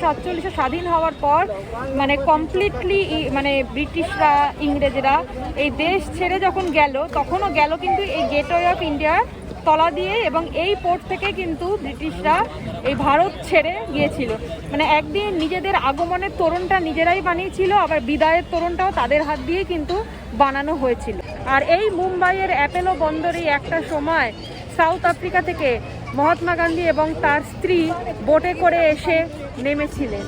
1947 স্বাধীন হওয়ার পর মানে কমপ্লিটলি মানে ব্রিটিশরা, ইংরেজরা এই দেশ ছেড়ে যখন গেল, তখনও গেল কিন্তু এই গেটওয়ে অফ ইন্ডিয়ার তলা দিয়ে, এবং এই পোর্ট থেকে কিন্তু ব্রিটিশরা এই ভারত ছেড়ে গিয়েছিল। মানে একদিন নিজেদের আগমনের তোরণটা নিজেরাই বানিয়েছিল, আবার বিদায়ের তোরণটাও তাদের হাত দিয়ে কিন্তু বানানো হয়েছিল। আর এই মুম্বাইয়ের অ্যাপেলো বন্দরে একটা সময় সাউথ আফ্রিকা থেকে মহাত্মা গান্ধী এবং তার স্ত্রী বোটে করে এসে নেমেছিলেন।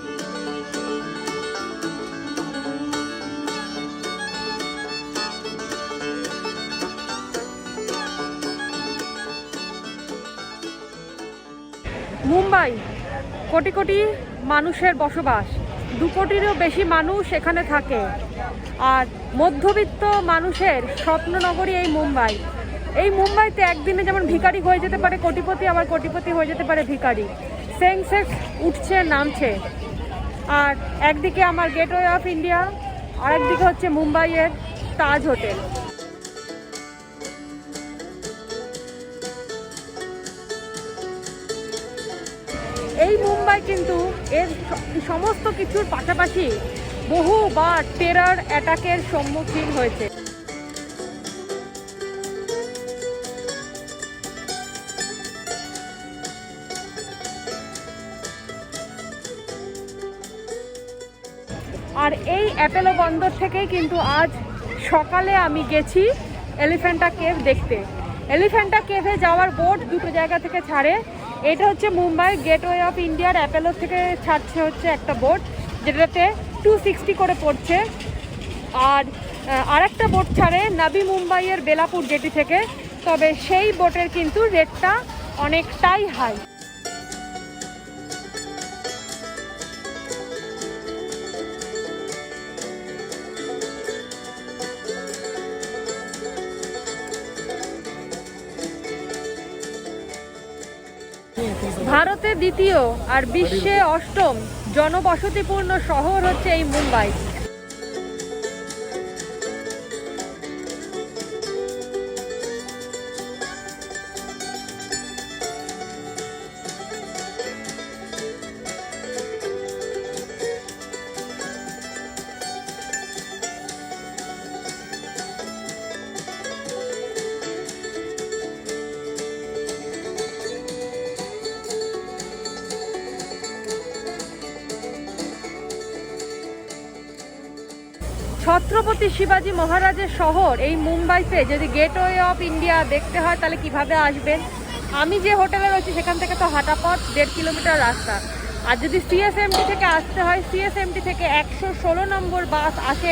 মুম্বাই কোটি কোটি মানুষের বসবাস, 2 কোটিরও বেশি মানুষ এখানে থাকে। আর মধ্যবিত্ত মানুষের স্বপ্ননগরী এই মুম্বাই। এই মুম্বাইতে একদিনে যেমন ভিখারি হয়ে যেতে পারে কোটিপতি, আবার কোটিপতি হয়ে যেতে পারে ভিখারি। সেন্সেক্স উঠছে নামছে। আর একদিকে আমার গেটওয়ে অফ ইন্ডিয়া, আর একদিকে হচ্ছে মুম্বাইয়ের তাজ হোটেল। এই মুম্বাই কিন্তু এর সমস্ত কিছুর পাশাপাশি বহুবার টেরর অ্যাটাকের সম্মুখীন হয়েছে। আর এই অ্যাপেলো বন্দর থেকেই কিন্তু আজ সকালে আমি গেছি এলিফ্যান্টা কেভ দেখতে। এলিফ্যান্টা কেভে যাওয়ার বোট দুটো জায়গা থেকে ছাড়ে। এটা হচ্ছে মুম্বাই গেটওয়ে অফ ইন্ডিয়ার অ্যাপেলো থেকে ছাড়ছে হচ্ছে একটা বোট, যেটাতে 260 করে পড়ছে। আর আরেকটা বোট ছাড়ে নাবি মুম্বাইয়ের বেলাপুর জেটি থেকে, তবে সেই বোটের কিন্তু রেটটা অনেকটাই হাই। ভারতে দ্বিতীয় আর বিশ্বে 8ম জনবসতিপূর্ণ শহর হচ্ছে এই মুম্বাই। ছত্রপতি শিবাজি মহারাজের শহর এই মুম্বাইতে যদি গেটওয়ে অফ ইন্ডিয়া দেখতে হয় তাহলে কিভাবে আসবেন? আমি যে হোটেলে রয়েছি সেখান থেকে তো হাঁটা পথ 1.5 কিলোমিটার রাস্তা। আর যদি সিএসএমটি থেকে আসতে হয়, সিএসএমটি থেকে 116 নম্বর বাস আসে।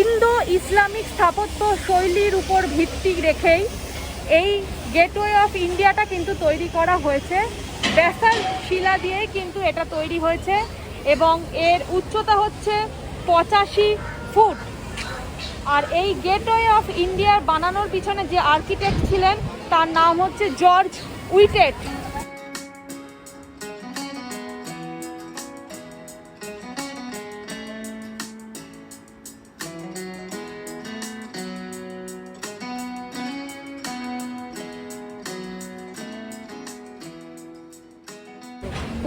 ইন্দো ইসলামিক স্থাপত্য শৈলীর উপর ভিত্তি রেখেই এই গেটওয়ে অফ ইন্ডিয়াটা কিন্তু তৈরি করা হয়েছে। ব্যাসাল্ট শিলা দিয়েই কিন্তু এটা তৈরি হয়েছে, এবং এর উচ্চতা হচ্ছে 85 ফুট। আর এই গেটওয়ে অফ ইন্ডিয়ার বানানোর পিছনে যে আর্কিটেক্ট ছিলেন তার নাম হচ্ছে জর্জ উইটেট।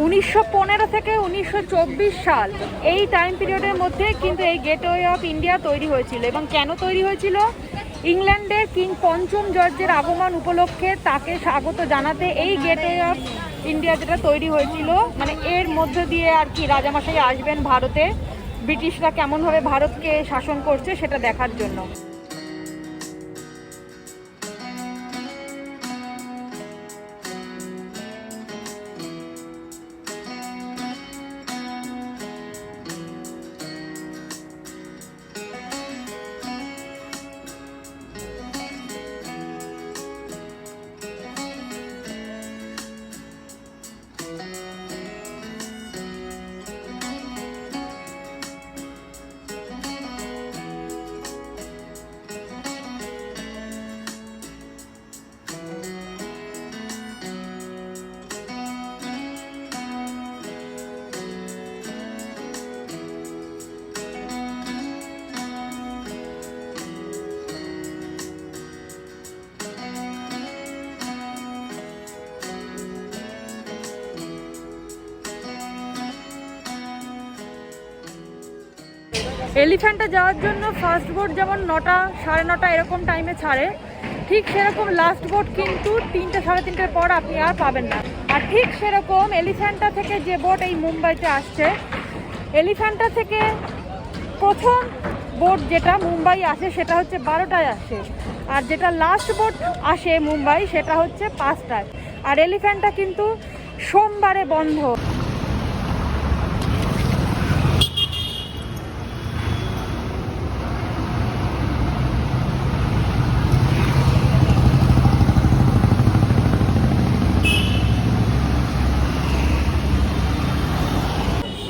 1915 থেকে 1924 সাল এই টাইম পিরিয়ডের মধ্যে কিন্তু এই গেটওয়ে অফ ইন্ডিয়া তৈরি হয়েছিল। এবং কেন তৈরি হয়েছিল? ইংল্যান্ডের কিং পঞ্চম জর্জের আগমন উপলক্ষে তাকে স্বাগত জানাতে এই গেটওয়ে অফ ইন্ডিয়া যেটা তৈরি হয়েছিল, মানে এর মধ্যে দিয়ে আর কি রাজামশাই আসবেন ভারতে, ব্রিটিশরা কেমনভাবে ভারতকে শাসন করছে সেটা দেখার জন্য। এলিফ্যান্টে যাওয়ার জন্য ফার্স্ট বোট যেমন 9টা 9:30 এরকম টাইমে ছাড়ে, ঠিক সেরকম লাস্ট বোট কিন্তু 3টে 3:30টার পর আপনি আর পাবেন না। আর ঠিক সেরকম এলিফ্যান্টা থেকে যে বোট এই মুম্বাইতে আসছে, এলিফ্যান্টা থেকে প্রথম বোট যেটা মুম্বাই আসে সেটা হচ্ছে 12টায় আসে, আর যেটা লাস্ট বোট আসে মুম্বাই সেটা হচ্ছে 5টায়। আর এলিফ্যান্টটা কিন্তু সোমবারে বন্ধ।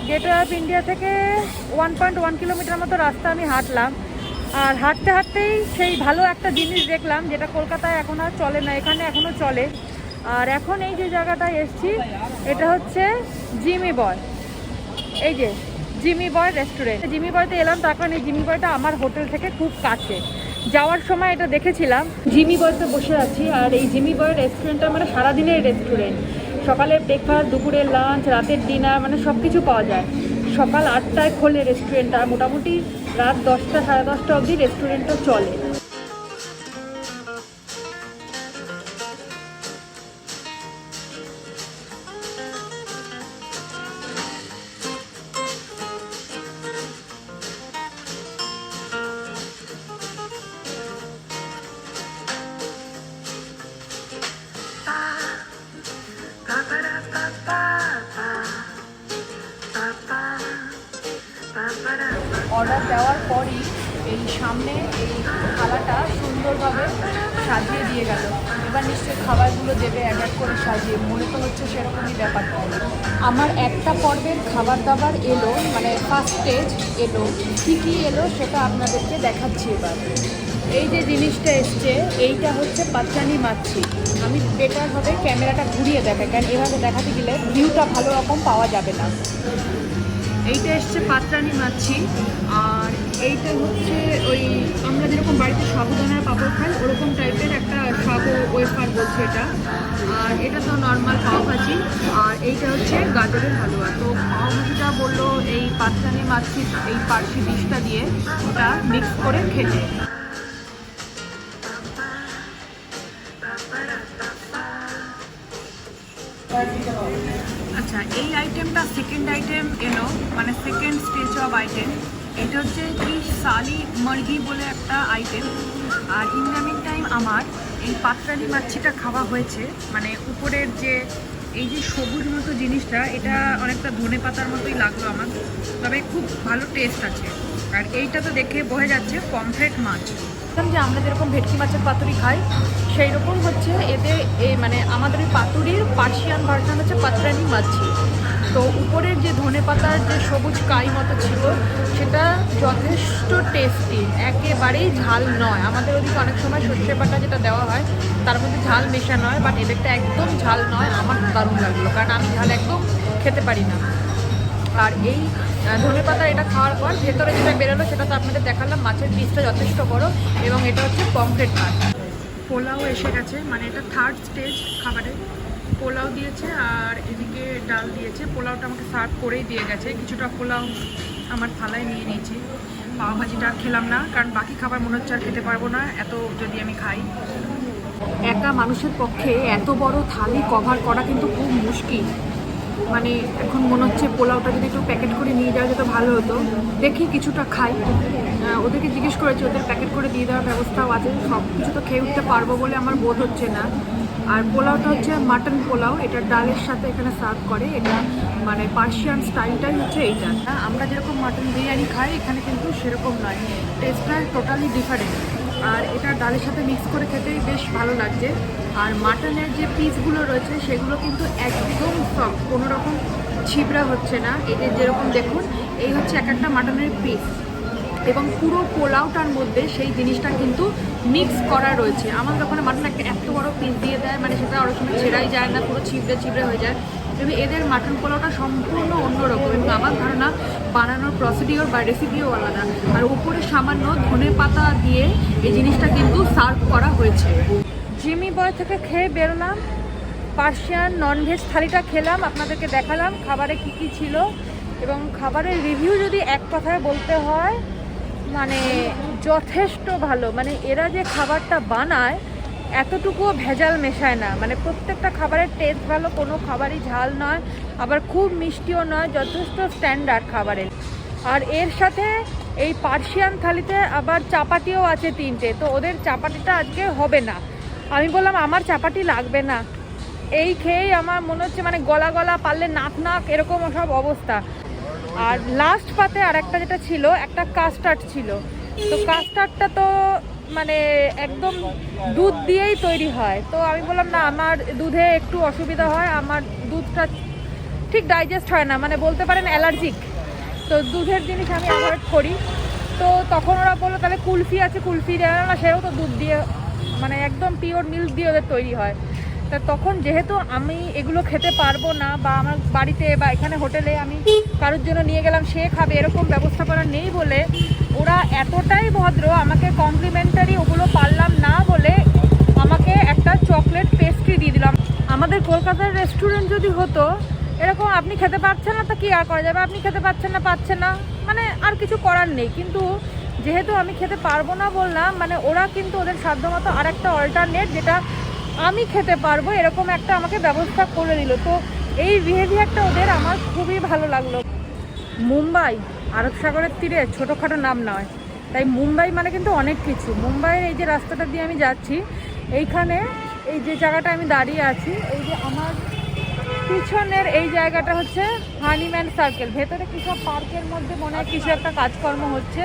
গেটওয়ে অফ ইন্ডিয়া থেকে 1.1 কিলোমিটার মতো রাস্তা আমি হাঁটলাম, আর হাঁটতে হাঁটতেই সেই ভালো একটা জিনিস দেখলাম যেটা কলকাতায় এখন আর চলে না, এখানে এখনও চলে। আর এখন এই যে জায়গাটায় এসছি এটা হচ্ছে জিমি বয়, এই যে জিমি বয় রেস্টুরেন্ট। জিমি বয়তে এলাম তার কারণ এই জিমি বয়টা আমার হোটেল থেকে খুব কাছে, যাওয়ার সময় এটা দেখেছিলাম। জিমি বয়তে বসে আছি, আর এই জিমি বয় রেস্টুরেন্টটা মানে সারাদিনের রেস্টুরেন্ট। সকালে ব্রেকফাস্ট, দুপুরের লাঞ্চ, রাতের ডিনার মানে সব কিছু পাওয়া যায়। সকাল 8টায় খোলে রেস্টুরেন্টটা, মোটামুটি রাত 10টা 10:30 অবধি রেস্টুরেন্টটা চলে। অর্ডার দেওয়ার পরই এই সামনে এই থালাটা সুন্দরভাবে সাজিয়ে দিয়ে গেল। এবার নিশ্চয়ই খাবারগুলো দেবে এক এক করে সাজিয়ে, মনে তো হচ্ছে সেরকমই ব্যাপারটা। আমার একটা পর্বের খাবার দাবার এলো, মানে ফার্স্ট স্টেজ এলো। কী কী এলো সেটা আপনাদেরকে দেখাচ্ছি এবার। এই যে জিনিসটা এসছে এইটা হচ্ছে পাচ্চানি মাছি। আমি বেটার হবে ক্যামেরাটা ঘুরিয়ে দেবে, কারণ এভাবে দেখাতে গেলে ভিউটা ভালো রকম পাওয়া যাবে না। এইটা এসছে পাত্রানি মাছি, আর এইটা হচ্ছে ওই আমরা যেরকম বাড়িতে সাবুদানার পাপড় খাই ওরকম টাইপের একটা সাবু ওয়েফার বলছে এটা। আর এটা তো নর্মাল পাওভাজি, আর এইটা হচ্ছে গাজরের হালুয়া। তো পাওভাজিটা বললো এই পাত্রানি মাছি এই পার্সি ডিশটা দিয়ে ওটা মিক্স করে খেতে। আচ্ছা, এই আইটেমটা সেকেন্ড আইটেম এলো, মানে সেকেন্ড স্টেজ অফ আইটেম। এটা হচ্ছে কি সালি মুরগি বলে একটা আইটেম। আর ইন দ্য মিন টাইম আমার এই পাত্রানি মাছিটা খাওয়া হয়েছে। মানে উপরের যে এই যে সবুজ মতো জিনিসটা, এটা অনেকটা ধনে পাতার মতোই লাগলো আমার, তবে খুব ভালো টেস্ট আছে। আর এইটা তো দেখে বোঝা যাচ্ছে পমফ্রেট মাছ। যে আমরা যেরকম ভেটকি মাছের পাতুরি খাই সেই রকম হচ্ছে এতে মানে আমাদের এই পাতুরির পার্সিয়ান ভার্সন হচ্ছে পাত্রানি মাছি। তো উপরের যে ধনে পাতার যে সবুজ কাই মতো ছিল সেটা যথেষ্ট টেস্টি, একেবারেই ঝাল নয়। আমাদের ওদিকে অনেক সময় সর্ষে বাটা যেটা দেওয়া হয় তার মধ্যে ঝাল মেশানো হয়, বাট এদেরটা একদম ঝাল নয়। আমার দারুণ লাগলো, কারণ আমি ঝাল একদম খেতে পারি না। আর এই ধনেপাতা এটা খাওয়ার পর ভেতরে যেটা বেরোলো সেটা তো আপনাদের দেখালাম। মাছের পিসটা যথেষ্ট বড়, এবং এটা হচ্ছে পমফ্রেট মাছ। পোলাও এসে গেছে, মানে এটা থার্ড স্টেজ খাবারে। পোলাও দিয়েছে আর এদিকে ডাল দিয়েছে। পোলাওটা আমাকে সার্ভ করেই দিয়ে গেছে, কিছুটা পোলাও আমার থালায় নিয়ে নিয়েছি। পাওভাজিটা আর খেলাম না, কারণ বাকি খাবার মনে হচ্ছে আর খেতে পারবো না এত যদি আমি খাই। একা মানুষের পক্ষে এত বড় থালি কভার করা কিন্তু খুব মুশকিল। মানে এখন মনে হচ্ছে পোলাওটা যদি একটু প্যাকেট করে নিয়ে যাওয়া যেত ভালো হতো। দেখি কিছুটা খাই, ওদেরকে জিজ্ঞেস করেছি, ওদের প্যাকেট করে দিয়ে দেওয়ার ব্যবস্থাও আছে। সব কিছু তো খেয়ে উঠতে পারবো বলে আমার বোধ হচ্ছে না। আর পোলাওটা হচ্ছে মাটন পোলাও, এটা ডালের সাথে এখানে সার্ভ করে। এটা মানে পার্সিয়ান স্টাইলটাই হচ্ছে এইটা। আমরা যেরকম মাটন বিরিয়ানি খাই এখানে কিন্তু সেরকম নয়, টেস্টটা টোটালি ডিফারেন্ট। আর এটা ডালের সাথে মিক্স করে খেতেই বেশ ভালো লাগছে। আর মাটনের যে পিসগুলো রয়েছে সেগুলো কিন্তু একদম সফট, কোনো রকম ছিবড়া হচ্ছে না। এদের যেরকম দেখুন এই হচ্ছে এক একটা মাটনের পিস, এবং পুরো পোলাওটার মধ্যে সেই জিনিসটা কিন্তু মিক্স করা রয়েছে। আমার দোকানে মাটন একটা এত বড় পিস দিয়ে দেয়, মানে সেটা অনেক সময় ছেড়াই যায় না, পুরো ছিবড়ে ছিবড়ে হয়ে যায়। কিন্তু এদের মাটন পোলাওটা সম্পূর্ণ অন্যরকম, এবং আমার ধারণা বানানোর প্রসিডিওর বা রেসিপিও আলাদা। আর উপরে সামান্য ধনে পাতা দিয়ে এই জিনিসটা কিন্তু সার্ভ করা হয়েছে। জিমি বয় থেকে খেয়ে বেরোলাম, পার্সিয়ান ননভেজ থালিটা খেলাম, আপনাদেরকে দেখালাম খাবারে কি কি ছিল। এবং খাবারের রিভিউ যদি এক কথায় বলতে হয় মানে যথেষ্ট ভালো। মানে এরা যে খাবারটা বানায় এতটুকুও ভেজাল মেশায় না, মানে প্রত্যেকটা খাবারের টেস্ট ভালো, কোনো খাবারই ঝাল নয়, আবার খুব মিষ্টিও নয়, যথেষ্ট স্ট্যান্ডার্ড খাবারের। আর এর সাথে এই পার্সিয়ান থালিতে আবার চাপাটিও আছে 3টে, তো ওদের চাপাটিটা আজকে হবে না। আমি বললাম আমার চাপাটি লাগবে না, এই খেয়েই আমার মনে হচ্ছে মানে গলা গলা, পারলে নাক নাক, এরকম সব অবস্থা। আর লাস্ট পাতে আর একটা যেটা ছিল, একটা কাস্টার্ড ছিল, তো কাস্টার্ডটা তো মানে একদম দুধ দিয়েই তৈরি হয়, তো আমি বললাম না আমার দুধে একটু অসুবিধা হয়, আমার দুধটা ঠিক ডাইজেস্ট হয় না, মানে বলতে পারেন অ্যালার্জিক, তো দুধের জিনিস আমি অ্যাভয়েড করি। তো তখন ওরা বললো তাহলে কুলফি আছে, কুলফি দেয় না, সেও তো দুধ দিয়ে মানে একদম পিওর মিল্ক দিয়ে ওদের তৈরি হয়। তা তখন যেহেতু আমি এগুলো খেতে পারবো না, বা আমার বাড়িতে বা এখানে হোটেলে আমি কারোর জন্য নিয়ে গেলাম সে খাবে এরকম ব্যবস্থাপনা নেই বলে ওরা এতটাই ভদ্র, আমাকে কমপ্লিমেন্টারি ওগুলো পারলাম না বলে আমাকে একটা চকলেট পেস্ট্রি দিয়ে দিলাম। আমাদের কলকাতার রেস্টুরেন্ট যদি হতো এরকম আপনি খেতে পাচ্ছেন না, তা কি আর করা যাবে, আপনি খেতে পাচ্ছেন না মানে আর কিছু করার নেই, কিন্তু যেহেতু আমি খেতে পারবো না বললাম, মানে ওরা কিন্তু ওদের সাধ্যমতো আর একটা অল্টারনেট যেটা আমি খেতে পারবো এরকম একটা আমাকে ব্যবস্থা করে দিল। তো এই বিহেভিয়ারটা ওদের আমার খুবই ভালো লাগলো। মুম্বাই আরব সাগরের তীরে ছোটোখাটো নাম নয়, তাই মুম্বাই মানে কিন্তু অনেক কিছু। মুম্বাইয়ের এই যে রাস্তাটা দিয়ে আমি যাচ্ছি, এইখানে এই যে জায়গাটা আমি দাঁড়িয়ে আছি, এই যে আমার পিছনের এই জায়গাটা হচ্ছে হানিম্যান সার্কেল, ভেতরে কিছু পার্কের মধ্যে মনে হয় কিছু একটা কাজকর্ম হচ্ছে,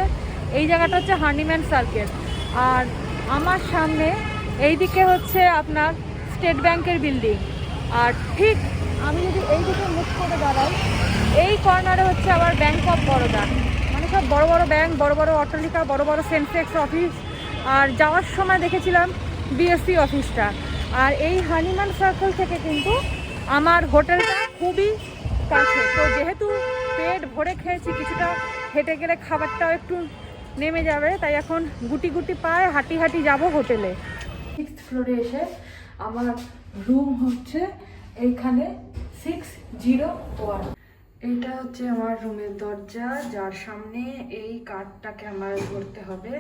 এই জায়গাটা হচ্ছে হানিম্যান সার্কেল। আর আমার সামনে এইদিকে হচ্ছে আপনার স্টেট ব্যাংকের বিল্ডিং, আর ঠিক আমি যদি এইদিকে মুখ করে দাঁড়াই এই কর্নারে হচ্ছে আবার ব্যাংক অফ বরোদা, মানে সব বড় বড় ব্যাংক, বড় বড় অট্টালিকা, বড় বড় সেন্সেক্স অফিস। আর যাওয়ার সময় দেখেছিলাম বিএসসি অফিসটা। আর এই হানিম্যান সার্কেল থেকে কিন্তু আমার হোটেলটা খুবই কাছে, তো যেহেতু পেট ভরে খেয়েছি, কিছুটা হেঁটে গেলে খাবারটাও একটু নেমে যাবে, তাই এখন গুটি গুটি পায়ে হাঁটি হাঁটি যাব হোটেলে। 6th ফ্লোরে এসে আমার রুম হচ্ছে এইখানে 601। এইটা হচ্ছে আমার রুমের দরজা, যার সামনে এই কার্ডটাকে আমার ধরতে হবে।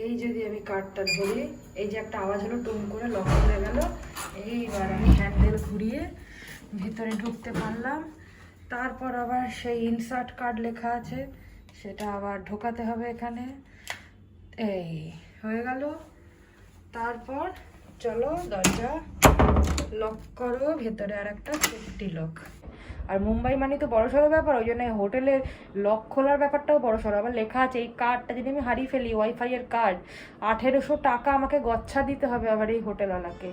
এই যদি আমি কার্ডটা ধরি, এই যে একটা আওয়াজ হলো, টুম করে লক হয়ে গেল, এইবার আমি হ্যান্ডেল ঘুরিয়ে ভিতরে ঢুকতে পারলাম। তারপর আবার সেই ইনসার্ট কার্ড লেখা আছে, সেটা আবার ঢোকাতে হবে এখানে, এই হয়ে গেল। তারপর চলো দরজা লক করো, ভেতরে আর একটা সেফটি লক। আর মুম্বাই মানে তো বড়সড় ব্যাপার, ওই জন্য হোটেলের লক খোলার ব্যাপারটাও বড়সড়। আবার লেখা আছে এই কার্ডটা যদি আমি হারিয়ে ফেলি, ওয়াইফাই এর কার্ড, 1800 টাকা আমাকে গচ্ছা দিতে হবে আবার এই হোটেলওয়ালাকে।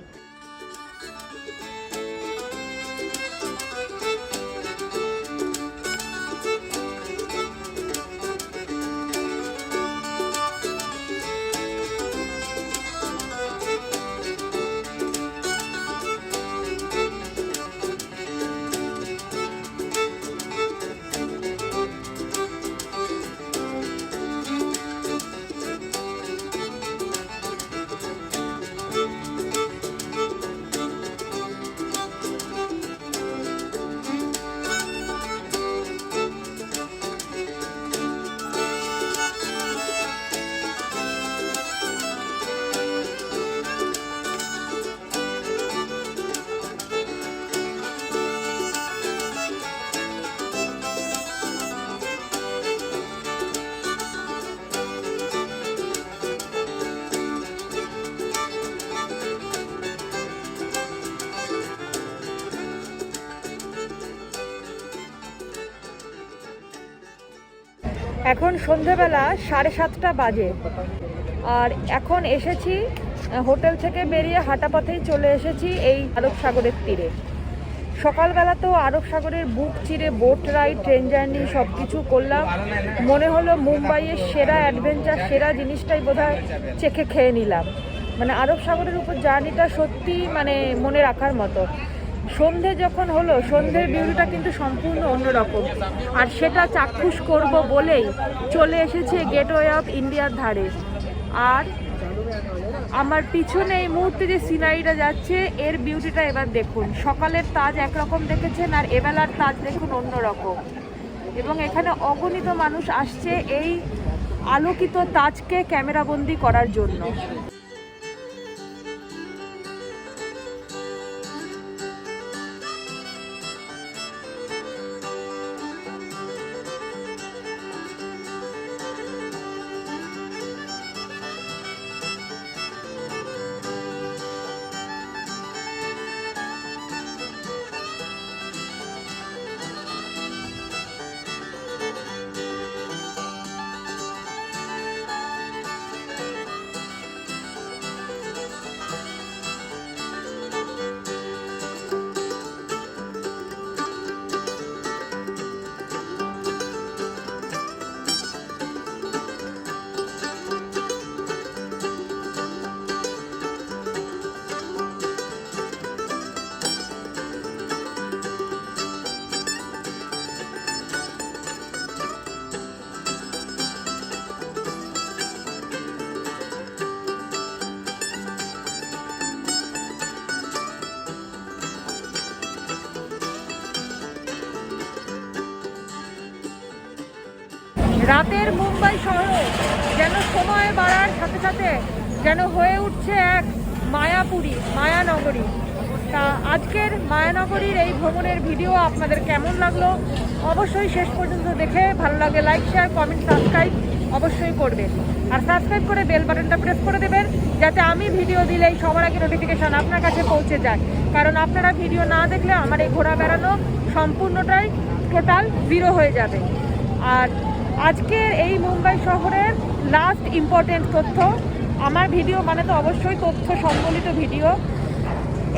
এখন সন্ধেবেলা 7:30 বাজে, আর এখন এসেছি হোটেল থেকে বেরিয়ে হাঁটা পথেই চলে এসেছি এই আরব সাগরের তীরে। সকালবেলা তো আরব সাগরের বুক চিরে বোট রাইড, ট্রেন জার্নি সব কিছু করলাম, মনে হলো মুম্বাইয়ের সেরা অ্যাডভেঞ্চার, সেরা জিনিসটাই বোধহয় চেখে খেয়ে নিলাম। মানে আরব সাগরের উপর জার্নিটা সত্যি মানে মনে রাখার মতো। সন্ধে যখন হলো, সন্ধ্যের বিউটিটা কিন্তু সম্পূর্ণ অন্যরকম, আর সেটা চাক্ষুষ করব বলেই চলে এসেছে গেটওয়ে অফ ইন্ডিয়ার ধারে। আর আমার পিছনে এই মুহূর্তে যে সিনারিটা যাচ্ছে, এর বিউটিটা এবার দেখুন। সকালের তাজ একরকম দেখেছেন, আর এবেলার তাজ দেখুন অন্যরকম। এবং এখানে অগণিত মানুষ আসছে এই আলোকিত তাজকে ক্যামেরাবন্দি করার জন্য। রাতের মুম্বাই শহরে যেন সময় বাড়ার সাথে সাথে যেন হয়ে উঠছে এক মায়াপুরী, মায়ানগরী। তা আজকের মায়ানগরীর এই ভ্রমণের ভিডিও আপনাদের কেমন লাগলো অবশ্যই শেষ পর্যন্ত দেখে ভালো লাগে লাইক, শেয়ার, কমেন্ট, সাবস্ক্রাইব অবশ্যই করবেন। আর সাবস্ক্রাইব করে বেল বাটনটা প্রেস করে দেবেন যাতে আমি ভিডিও দিলেই সবার আগে নোটিফিকেশান আপনার কাছে পৌঁছে যায়। কারণ আপনারা ভিডিও না দেখলে আমার এই ঘোরা বেড়ানো সম্পূর্ণটাই টোটাল জিরো হয়ে যাবে। আর আজকের এই মুম্বাই শহরের লাস্ট ইম্পর্টেন্ট তথ্য, আমার ভিডিও মানে তো অবশ্যই তথ্য সম্বলিত ভিডিও।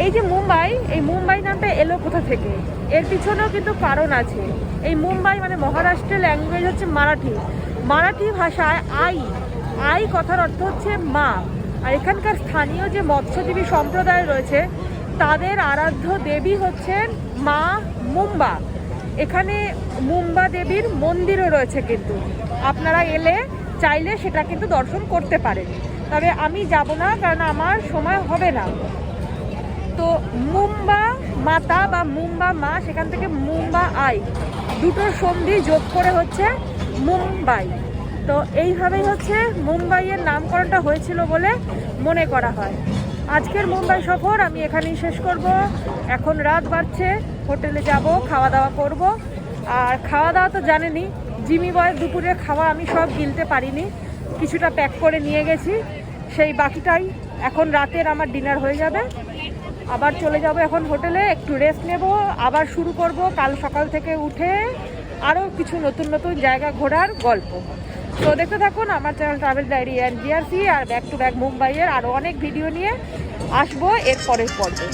এই যে মুম্বাই, এই মুম্বাই নামটা এলো কোথা থেকে, এর পিছনেও কিন্তু কারণ আছে। এই মুম্বাই মানে মহারাষ্ট্রের ল্যাঙ্গুয়েজ হচ্ছে মারাঠি। মারাঠি ভাষায় আই কথার অর্থ হচ্ছে মা। আর এখানকার স্থানীয় যে মৎস্যজীবী সম্প্রদায় রয়েছে তাদের আরাধ্য দেবী হচ্ছেন মা মুম্বা। এখানে মুম্বা দেবীর মন্দিরও রয়েছে, কিন্তু আপনারা এলে চাইলে সেটা কিন্তু দর্শন করতে পারেন। তবে আমি যাব না, কারণ আমার সময় হবে না। তো মুম্বা মাতা বা মুম্বা মা, সেখান থেকে মুম্বা আই, দুটোর সন্ধি যোগ করে হচ্ছে মুম্বাই। তো এইভাবেই হচ্ছে মুম্বাইয়ের নামকরণটা হয়েছিল বলে মনে করা হয়। আজকের মুম্বাই সফর আমি এখানেই শেষ করব। এখন রাত বাড়ছে, হোটেলে যাব, খাওয়া দাওয়া করব। আর খাওয়া দাওয়া তো জানেনই, জিমি বয়ের দুপুরের খাওয়া আমি সব গিলতে পারিনি, কিছুটা প্যাক করে নিয়ে গেছি, সেই বাকিটাই এখন রাতের আমার ডিনার হয়ে যাবে। আবার চলে যাব এখন হোটেলে, একটু রেস্ট নেব, আবার শুরু করব কাল সকাল থেকে উঠে আরও কিছু নতুন নতুন জায়গা ঘোরার গল্প। তো দেখতে থাকুন আমার channel travel diary and GRC. আর ব্যাক টু ব্যাক মুম্বাইয়ের আরও অনেক ভিডিও নিয়ে আসবো এর পরের পর্বে।